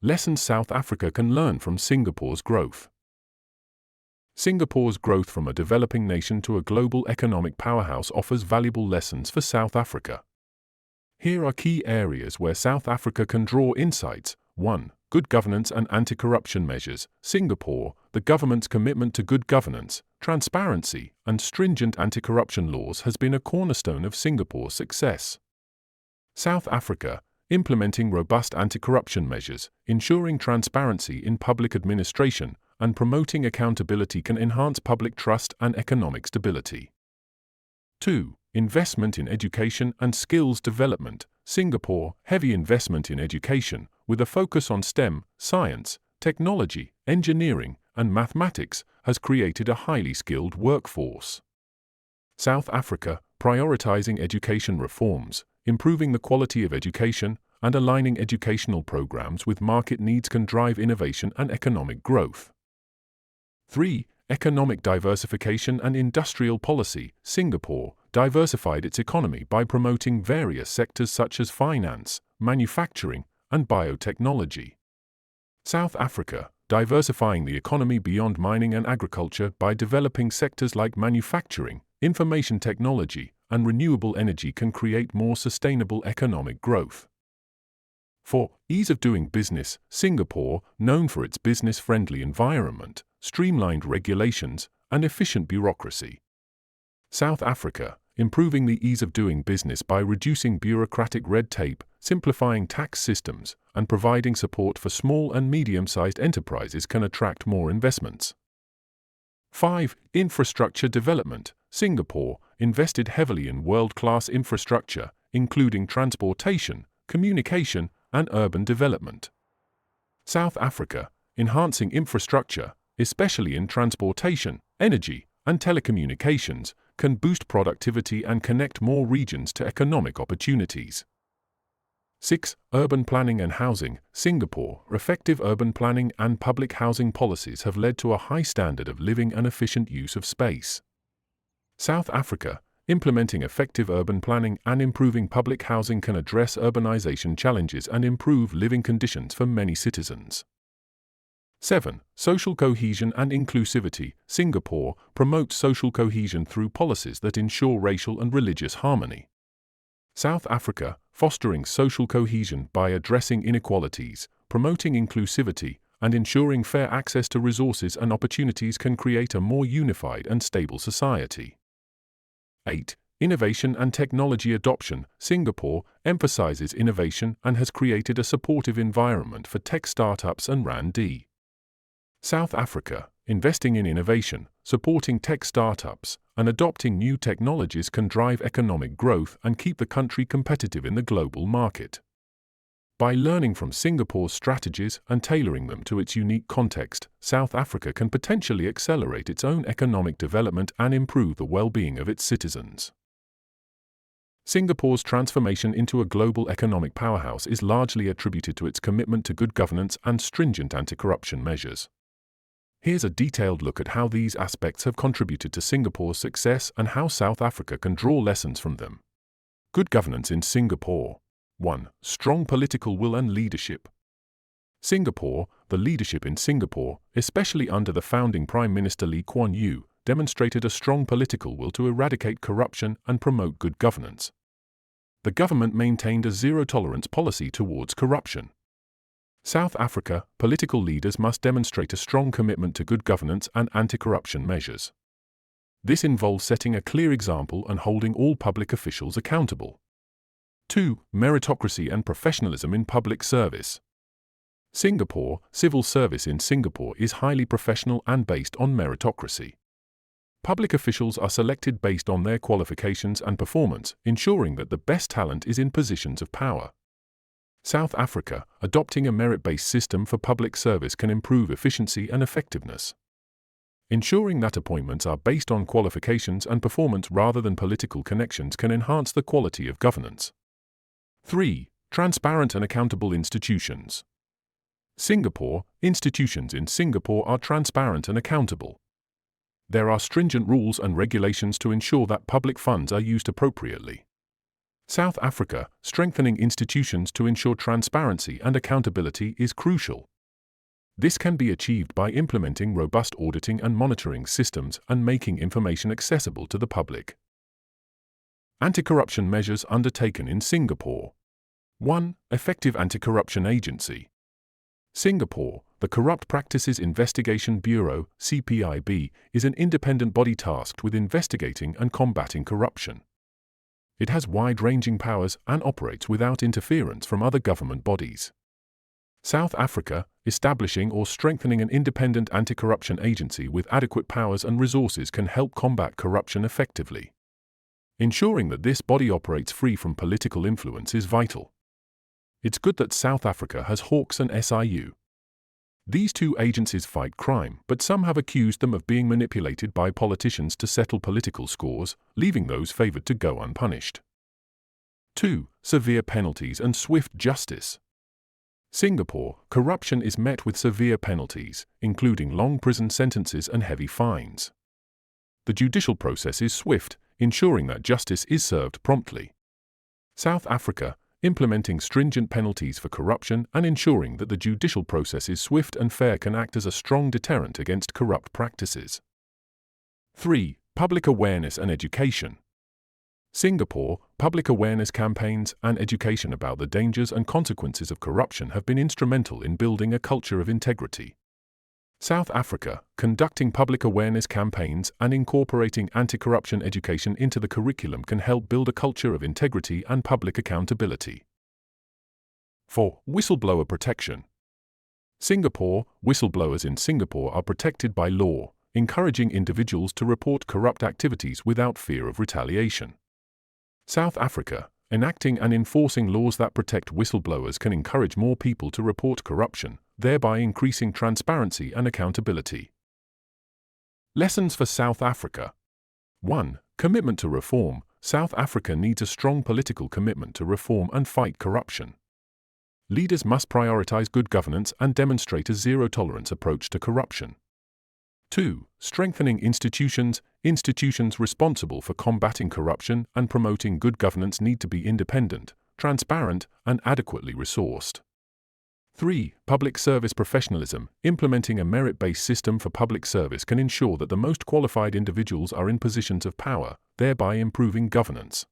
Lessons South Africa can learn from Singapore's growth. Singapore's growth from a developing nation to a global economic powerhouse offers valuable lessons for South Africa. Here are key areas where South Africa can draw insights. 1. Good governance and anti-corruption measures. Singapore, the government's commitment to good governance, transparency, and stringent anti-corruption laws has been a cornerstone of Singapore's success. South Africa, implementing robust anti-corruption measures, ensuring transparency in public administration, and promoting accountability can enhance public trust and economic stability. 2. Investment in education and skills development. Singapore, heavy investment in education, with a focus on STEM, science, technology, engineering, and mathematics, has created a highly skilled workforce. South Africa, prioritizing education reforms, improving the quality of education, and aligning educational programs with market needs can drive innovation and economic growth. 3. Economic diversification and industrial policy. Singapore diversified its economy by promoting various sectors such as finance, manufacturing, and biotechnology. South Africa, diversifying the economy beyond mining and agriculture by developing sectors like manufacturing, information technology, and renewable energy can create more sustainable economic growth. 4. Ease of doing business. Singapore, known for its business-friendly environment, streamlined regulations, and efficient bureaucracy. South Africa, improving the ease of doing business by reducing bureaucratic red tape, simplifying tax systems, and providing support for small and medium-sized enterprises can attract more investments. 5. Infrastructure development. Singapore invested heavily in world-class infrastructure, including transportation, communication, and urban development. South Africa, enhancing infrastructure, especially in transportation, energy, and telecommunications, can boost productivity and connect more regions to economic opportunities. 6. Urban planning and housing. Singapore, effective urban planning and public housing policies have led to a high standard of living and efficient use of space. South Africa, implementing effective urban planning and improving public housing can address urbanization challenges and improve living conditions for many citizens. 7. Social cohesion and inclusivity. Singapore promotes social cohesion through policies that ensure racial and religious harmony. South Africa, fostering social cohesion by addressing inequalities, promoting inclusivity, and ensuring fair access to resources and opportunities can create a more unified and stable society. 8. Innovation and technology adoption. Singapore emphasizes innovation and has created a supportive environment for tech startups and R&D. South Africa, investing in innovation, supporting tech startups, and adopting new technologies can drive economic growth and keep the country competitive in the global market. By learning from Singapore's strategies and tailoring them to its unique context, South Africa can potentially accelerate its own economic development and improve the well-being of its citizens. Singapore's transformation into a global economic powerhouse is largely attributed to its commitment to good governance and stringent anti-corruption measures. Here's a detailed look at how these aspects have contributed to Singapore's success and how South Africa can draw lessons from them. Good governance in Singapore. 1. Strong political will and leadership. Singapore, the leadership in Singapore, especially under the founding Prime Minister Lee Kuan Yew, demonstrated a strong political will to eradicate corruption and promote good governance. The government maintained a zero-tolerance policy towards corruption. South Africa, political leaders must demonstrate a strong commitment to good governance and anti-corruption measures. This involves setting a clear example and holding all public officials accountable. 2. Meritocracy and professionalism in public service. Singapore, civil service in Singapore is highly professional and based on meritocracy. Public officials are selected based on their qualifications and performance, ensuring that the best talent is in positions of power. South Africa, adopting a merit-based system for public service can improve efficiency and effectiveness. Ensuring that appointments are based on qualifications and performance rather than political connections can enhance the quality of governance. 3. Transparent and accountable institutions. Singapore, institutions in Singapore are transparent and accountable. There are stringent rules and regulations to ensure that public funds are used appropriately. South Africa, strengthening institutions to ensure transparency and accountability is crucial. This can be achieved by implementing robust auditing and monitoring systems and making information accessible to the public. Anti-corruption measures undertaken in Singapore. 1. Effective Anti-Corruption Agency. Singapore, the Corrupt Practices Investigation Bureau, CPIB, is an independent body tasked with investigating and combating corruption. It has wide-ranging powers and operates without interference from other government bodies. South Africa, establishing or strengthening an independent anti-corruption agency with adequate powers and resources can help combat corruption effectively. Ensuring that this body operates free from political influence is vital. It's good that South Africa has Hawks and SIU. These two agencies fight crime, but some have accused them of being manipulated by politicians to settle political scores, leaving those favored to go unpunished. 2. Severe penalties and swift justice. Singapore, corruption is met with severe penalties, including long prison sentences and heavy fines. The judicial process is swift, ensuring that justice is served promptly. South Africa, implementing stringent penalties for corruption and ensuring that the judicial process is swift and fair can act as a strong deterrent against corrupt practices. 3. Public awareness and education. Singapore, public awareness campaigns and education about the dangers and consequences of corruption have been instrumental in building a culture of integrity. South Africa, conducting public awareness campaigns and incorporating anti-corruption education into the curriculum can help build a culture of integrity and public accountability. 4. Whistleblower protection. Singapore, whistleblowers in Singapore are protected by law, encouraging individuals to report corrupt activities without fear of retaliation. South Africa, enacting and enforcing laws that protect whistleblowers can encourage more people to report corruption, thereby increasing transparency and accountability. Lessons for South Africa. 1. Commitment to reform. South Africa needs a strong political commitment to reform and fight corruption. Leaders must prioritize good governance and demonstrate a zero-tolerance approach to corruption. 2. Strengthening institutions. Institutions responsible for combating corruption and promoting good governance need to be independent, transparent, and adequately resourced. 3. Public service professionalism. Implementing a merit-based system for public service can ensure that the most qualified individuals are in positions of power, thereby improving governance.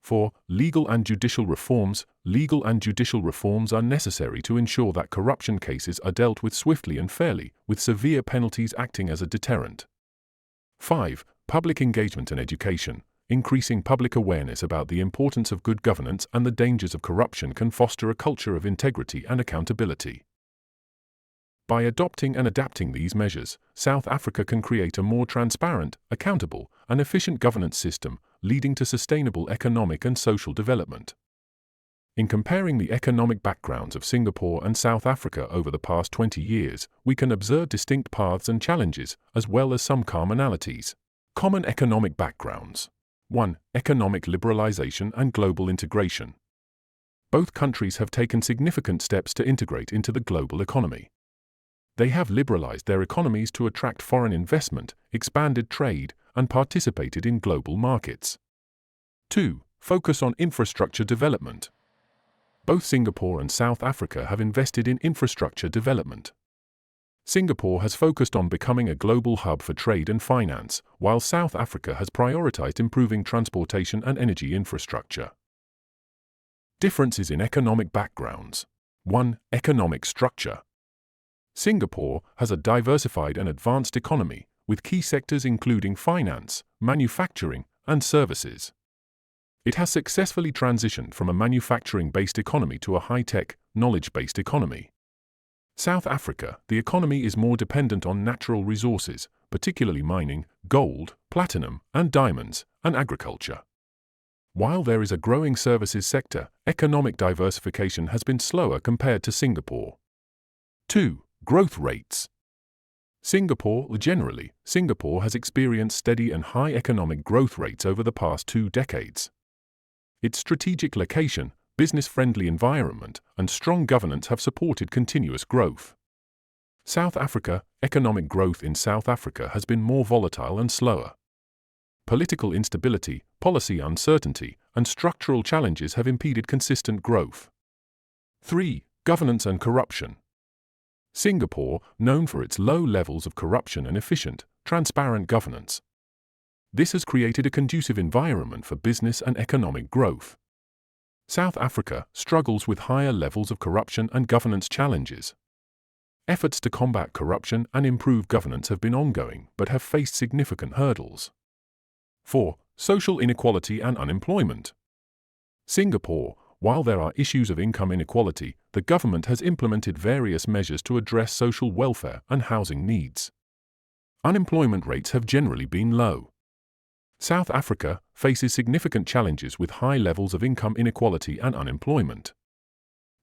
4. Legal and judicial reforms. Legal and judicial reforms are necessary to ensure that corruption cases are dealt with swiftly and fairly, with severe penalties acting as a deterrent. 5. Public engagement and education. Increasing public awareness about the importance of good governance and the dangers of corruption can foster a culture of integrity and accountability. By adopting and adapting these measures, South Africa can create a more transparent, accountable, and efficient governance system, leading to sustainable economic and social development. In comparing the economic backgrounds of Singapore and South Africa over the past 20 years, we can observe distinct paths and challenges, as well as some commonalities. Common economic backgrounds. 1. Economic liberalization and global integration. Both countries have taken significant steps to integrate into the global economy. They have liberalized their economies to attract foreign investment, expanded trade, and participated in global markets. 2. Focus on infrastructure development. Both Singapore and South Africa have invested in infrastructure development. Singapore has focused on becoming a global hub for trade and finance, while South Africa has prioritized improving transportation and energy infrastructure. Differences in economic backgrounds. 1. Economic structure. Singapore has a diversified and advanced economy, with key sectors including finance, manufacturing, and services. It has successfully transitioned from a manufacturing-based economy to a high-tech, knowledge-based economy. South Africa, the economy is more dependent on natural resources, particularly mining, gold, platinum, and diamonds, and agriculture. While there is a growing services sector, economic diversification has been slower compared to Singapore. 2. Growth rates. Singapore has experienced steady and high economic growth rates over the past 2 decades. Its strategic location, business-friendly environment, and strong governance have supported continuous growth. South Africa, economic growth in South Africa has been more volatile and slower. Political instability, policy uncertainty, and structural challenges have impeded consistent growth. 3. Governance and corruption. Singapore, known for its low levels of corruption and efficient, transparent governance. This has created a conducive environment for business and economic growth. South Africa struggles with higher levels of corruption and governance challenges. Efforts to combat corruption and improve governance have been ongoing but have faced significant hurdles. 4. Social inequality and unemployment. Singapore, while there are issues of income inequality, the government has implemented various measures to address social welfare and housing needs. Unemployment rates have generally been low. South Africa faces significant challenges with high levels of income inequality and unemployment.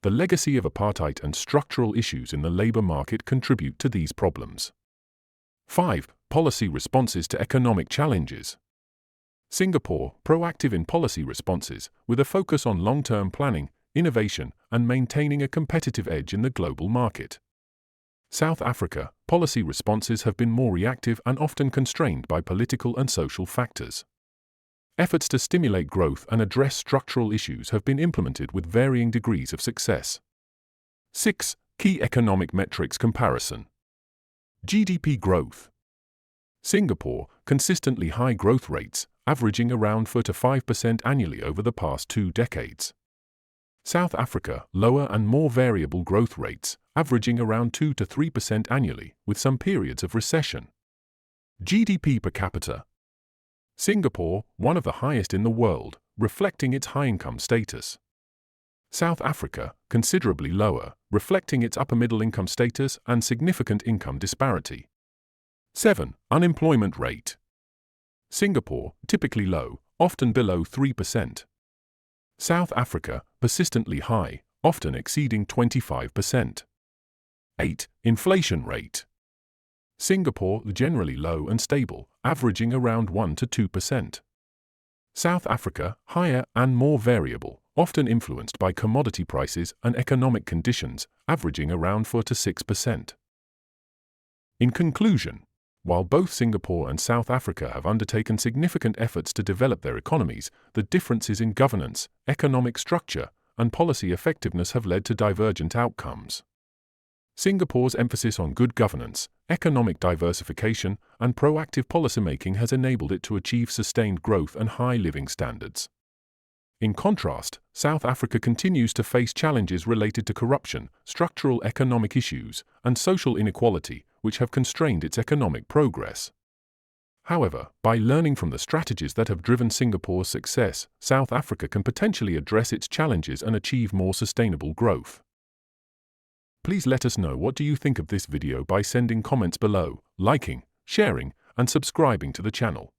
The legacy of apartheid and structural issues in the labor market contribute to these problems. 5. Policy responses to economic challenges. Singapore, proactive in policy responses, with a focus on long-term planning, innovation, and maintaining a competitive edge in the global market. South Africa, policy responses have been more reactive and often constrained by political and social factors. Efforts to stimulate growth and address structural issues have been implemented with varying degrees of success. 6. Key economic metrics comparison. GDP growth. Singapore, consistently high growth rates, averaging around 4 to 5% annually over the past 2 decades. South Africa, lower and more variable growth rates, averaging around 2 to 3% annually, with some periods of recession. GDP per capita. Singapore, one of the highest in the world, reflecting its high-income status. South Africa, considerably lower, reflecting its upper-middle income status and significant income disparity. 7. Unemployment rate. Singapore, typically low, often below 3%. South Africa, persistently high, often exceeding 25%. 8. Inflation rate. Singapore, generally low and stable, averaging around 1 to 2%. South Africa, higher and more variable, often influenced by commodity prices and economic conditions, averaging around 4 to 6%. In conclusion, while both Singapore and South Africa have undertaken significant efforts to develop their economies, the differences in governance, economic structure, and policy effectiveness have led to divergent outcomes. Singapore's emphasis on good governance, economic diversification, and proactive policymaking has enabled it to achieve sustained growth and high living standards. In contrast, South Africa continues to face challenges related to corruption, structural economic issues, and social inequality, which have constrained its economic progress. However, by learning from the strategies that have driven Singapore's success, South Africa can potentially address its challenges and achieve more sustainable growth. Please let us know what do you think of this video by sending comments below, liking, sharing, and subscribing to the channel.